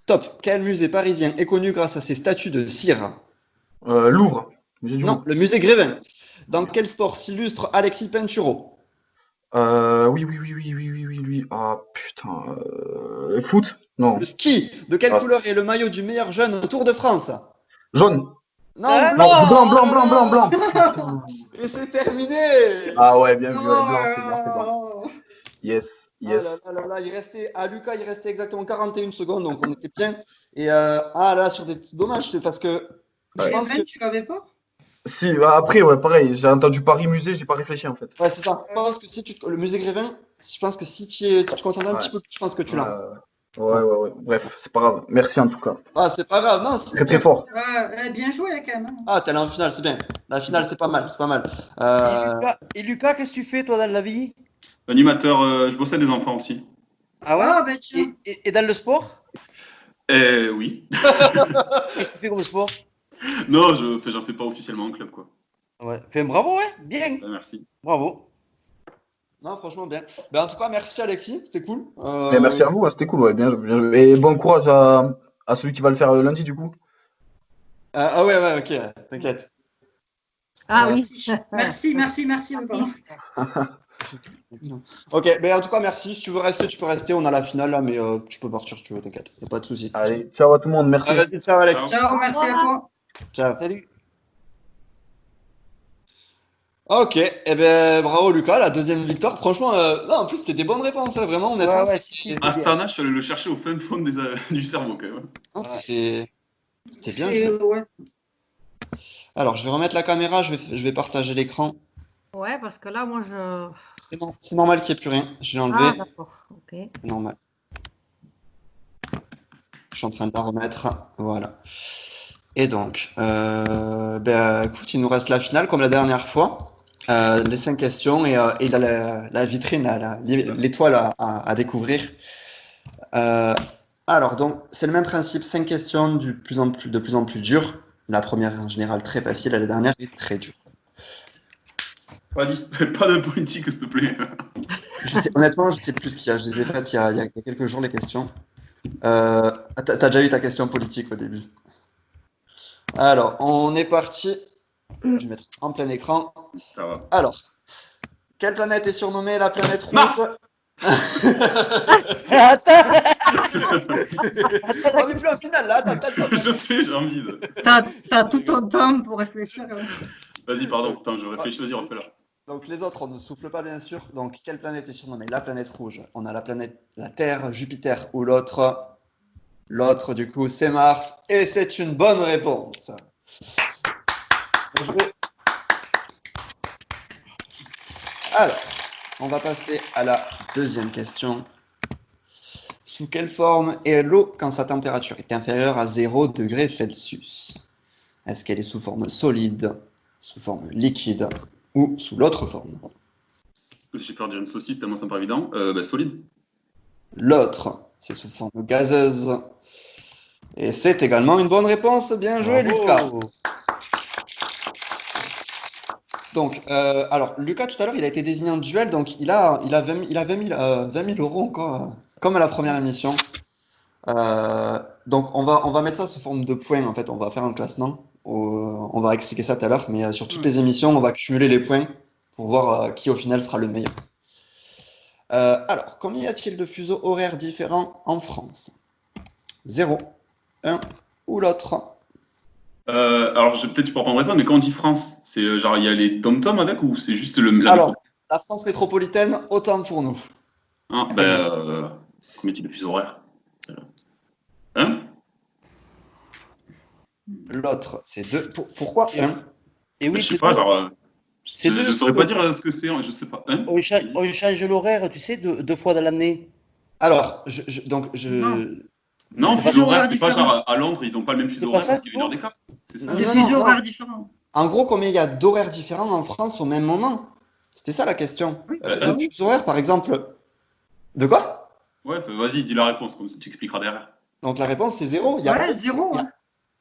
Top. Quel musée parisien est connu grâce à ses statues de cire? Louvre. Musée du Non, Louvre. le musée Grévin. Dans quel sport s'illustre Alexis Pinturo? Oui. Ah, putain. Foot? Non. Le ski. De quelle Ah. couleur est le maillot du meilleur jeune au Tour de France? Jaune. Non, Ah, blanc. Blanc. Putain. Et c'est terminé. Ah ouais, bien vu. Ouais, blanc, c'est bon. Oh. Yes. Ah là, à Lucas, il restait exactement 41 secondes, donc on était bien. Et là, sur des petits dommages, c'est parce que je Ouais. pense que. Tu l'avais pas? Si, bah, après, ouais, pareil. J'ai entendu Paris Musée, j'ai pas réfléchi en fait. Ouais, c'est ça. Je pense que le musée Grévin, je pense que si tu te concentres un petit peu plus, je pense que tu l'as. Ouais. Bref, c'est pas grave. Merci en tout cas. Ah, c'est pas grave, non, c'est Très fort. Bien joué quand même. Ah, t'es allé en finale, c'est bien. La finale, c'est pas mal, c'est pas mal. Et Lucas, qu'est-ce que tu fais toi dans la vie? Animateur, je bossais des enfants aussi. Ah ouais? Ah, ben tiens. Et dans le sport? Oui. Qu'est-ce que tu fais comme sport? Non, j'en fais pas officiellement en club, quoi. Ouais. Fais bravo, ouais. Bien. Merci. Bravo. Non, franchement, bien. Ben, en tout cas, merci Alexis, c'était cool. Mais merci à vous, hein, c'était cool, ouais, bien joué. Et bon courage à celui qui va le faire lundi du coup. Ouais, ok, t'inquiète. Ah oui. Merci. Oui, pardon. Ok, ben en tout cas, merci. Si tu veux rester, tu peux rester. On a la finale là, mais tu peux partir si tu veux, t'inquiète. Y'a pas de souci. Allez, ciao à tout le monde, merci. Vas-y, ciao Alex. Ciao. Ciao, merci à toi. Ciao. Salut. Ok, et ben bravo Lucas, la deuxième victoire. Franchement, non, en plus c'était des bonnes réponses, hein, vraiment, honnêtement. Ouais, si. Astana, je suis allé le chercher au fin fond du cerveau, quand même. Non, c'était bien Et, joué. ouais. Alors, je vais remettre la caméra, je vais partager l'écran. Ouais, parce que là, moi, je. C'est normal qu'il n'y ait plus rien. Je l'ai enlevé. Ah, d'accord. Ok. C'est normal. Je suis en train de la remettre. Voilà. Et donc, écoute, il nous reste la finale comme la dernière fois. Les 5 questions et il a la vitrine, l'étoile à découvrir. Alors, donc, c'est le même principe, 5 questions de plus en plus dures. La première, en général, très facile, et la dernière est très dure. Pas, pas de politique, s'il te plaît. Honnêtement, je sais plus ce qu'il y a. Je les ai faites il y a quelques jours, les questions. T'as déjà eu ta question politique au début. Alors, on est parti. Je vais mettre en plein écran. Ça va. Alors, quelle planète est surnommée la planète rouge? Mars. Attends, On est plus en finale là. Je sais, j'ai envie de. T'as tout ton temps pour réfléchir. Hein. Vas-y, pardon, attends, je réfléchis, vas-y, refais-la. Donc les autres, on ne souffle pas bien sûr. Donc quelle planète est surnommée la planète rouge? On a la planète, la Terre, Jupiter ou l'autre. L'autre du coup c'est Mars et c'est une bonne réponse. Alors, on va passer à la deuxième question. Sous quelle forme est l'eau quand sa température est inférieure à 0 degré Celsius? Est-ce qu'elle est sous forme solide, sous forme liquide ou sous l'autre forme? J'ai peur de dire une saucisse tellement ça me paraît évident. Solide. L'autre, c'est sous forme gazeuse. Et c'est également une bonne réponse. Bien joué, Lucas. Donc, alors, Lucas, tout à l'heure, il a été désigné en duel, donc il a 20 000 euros encore, comme à la première émission. Donc, on va mettre ça sous forme de points, en fait. On va faire un classement. On va expliquer ça tout à l'heure, mais sur toutes les émissions, on va cumuler les points pour voir qui, au final, sera le meilleur. Alors, combien y a-t-il de fuseaux horaires différents en France? 0, 1 ou l'autre? Alors, peut-être tu pourras pas me répondre, mais quand on dit France, c'est genre il y a les dom-toms avec ou c'est juste Alors, la France métropolitaine, autant pour nous. Hein, combien de fuseaux horaires? Hein? L'autre, c'est 2. Pourquoi 1? et oui, Je sais pas, genre. c'est Je deux. saurais pas dire ce que c'est, je sais pas. Hein? On change l'horaire, tu sais, deux fois dans l'année. Alors, Non, C'est pas fuseau horaire, horaire c'est pas différent. genre à Londres, ils ont pas le même fuseau C'est pas horaire ça, parce qu'il y a une heure d'écart. C'est ça? Des Non, fuseaux non. horaires différents. En gros, combien il y a d'horaires différents en France au même moment? C'était ça la question. De fuseaux horaires, par exemple. De quoi? Ouais, vas-y, dis la réponse, comme ça tu expliqueras derrière. Donc la réponse, c'est 0. Ouais, 0. Hein.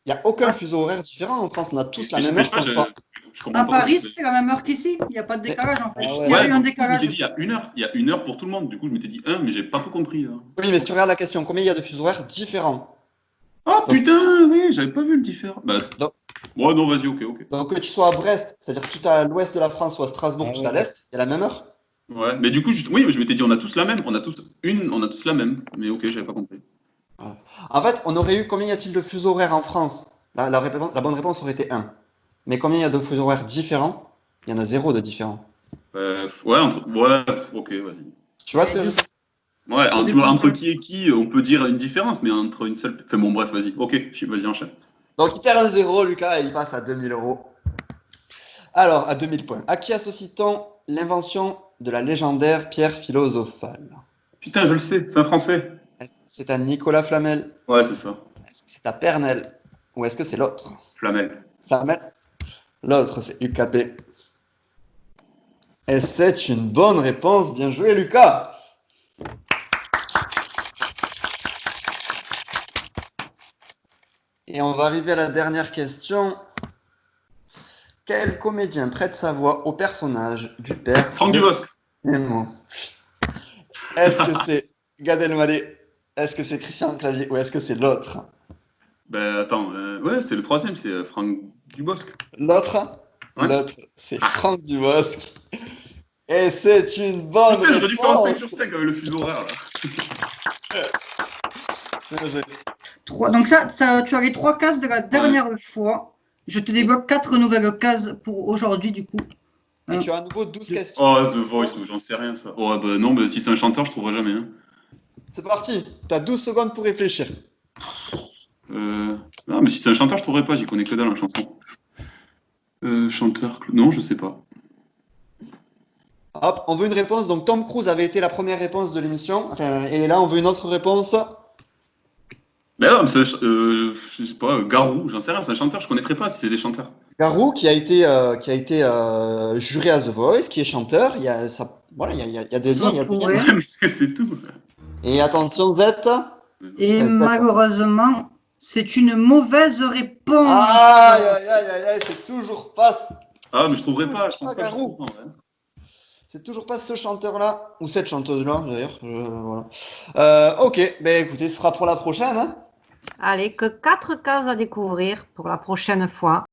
Il n'y a aucun fuseau horaire différent en France. On a tous la Je même sais pas, heure. je comprends À pas. Paris, c'est la même heure qu'ici. Il n'y a pas de décalage en fait. Ah Il y a eu un Je décalage. m'étais dit, il y a une heure pour tout le monde. Du coup, je m'étais dit 1, mais j'ai pas tout compris. Hein. Oui, mais si tu regardes la question, combien il y a de fuseaux horaires différents? Oh putain, oui, j'avais pas vu le différent. Donc- Ouais, non, vas-y, ok. Donc que tu sois à Brest, c'est-à-dire tout à l'ouest de la France, ou à Strasbourg, tout à l'est, il y a la même heure. Ouais, mais du coup, oui, mais je m'étais dit, on a tous la même. On a tous la même. Mais ok, j'avais pas compris. En fait, on aurait eu combien y a-t-il de fuseaux horaires en France? La bonne réponse aurait été 1. Mais combien il y a de fuseaux horaires différents? Il y en a 0 de différents. Ouais, ok, vas-y. Tu vois ce que je veux dire? Ouais, entre qui et qui, on peut dire une différence, mais entre une seule. Enfin bon, bref, vas-y. Ok, vas-y, enchaîne. Donc il perd un 0, Lucas, et il passe à 2000 euros. Alors, à 2000 points. À qui associe-t-on l'invention de la légendaire pierre philosophale? Putain, je le sais, c'est un français. C'est à Nicolas Flamel? Ouais, c'est ça. Est-ce que c'est à Pernel? Ou est-ce que c'est l'autre? Flamel. Flamel? L'autre, c'est UKP. Et c'est une bonne réponse. Bien joué, Lucas. Et on va arriver à la dernière question. Quel comédien prête sa voix au personnage du père Franck Dubosc. Nemo? Est-ce que c'est Gad Elmaleh? Est-ce que c'est Christian Clavier? Ou est-ce que c'est l'autre? Ben attends, ouais, c'est le troisième, c'est Franck Dubosc. L'autre? Ouais. L'autre, c'est Franck Dubosc. Et c'est une bonne Putain, j'aurais dû faire un 5 réponse. sur 5 avec le fuseau horaire là. Bien joué. Donc ça, tu as les 3 cases de la dernière fois. Je te débloque 4 nouvelles cases pour aujourd'hui du coup. Et tu as à nouveau 12 questions. Oh, The Voice, j'en sais rien ça. Oh, bah non, mais si c'est un chanteur, je trouverai jamais. Hein. C'est parti. Tu as 12 secondes pour réfléchir. Non, mais si c'est un chanteur, je trouverai pas, j'y connais que dalle en chanson. Chanteur, non, je sais pas. Hop, on veut une réponse. Donc Tom Cruise avait été la première réponse de l'émission. Enfin, et là, on veut une autre réponse. Ben non, mais je sais pas, Garou, j'en sais rien, c'est un chanteur, je connaîtrais pas si c'est des chanteurs. Garou, qui a été juré à The Voice, qui est chanteur. Il y a, ça, voilà, il y a des Ça liens, il y a des liens. pourrait. Ouais, mais c'est tout. Et attention, Z. Et D'accord. malheureusement, c'est une mauvaise réponse. Aïe, aïe, aïe, aïe, aïe, c'est toujours pas. Ah, mais je trouverai pas, je pense Ah, pas que je Garou. trouverai, ouais. C'est toujours pas ce chanteur-là, ou cette chanteuse-là, d'ailleurs. Voilà. Ok, ben écoutez, ce sera pour la prochaine. Hein. Allez, que 4 cases à découvrir pour la prochaine fois.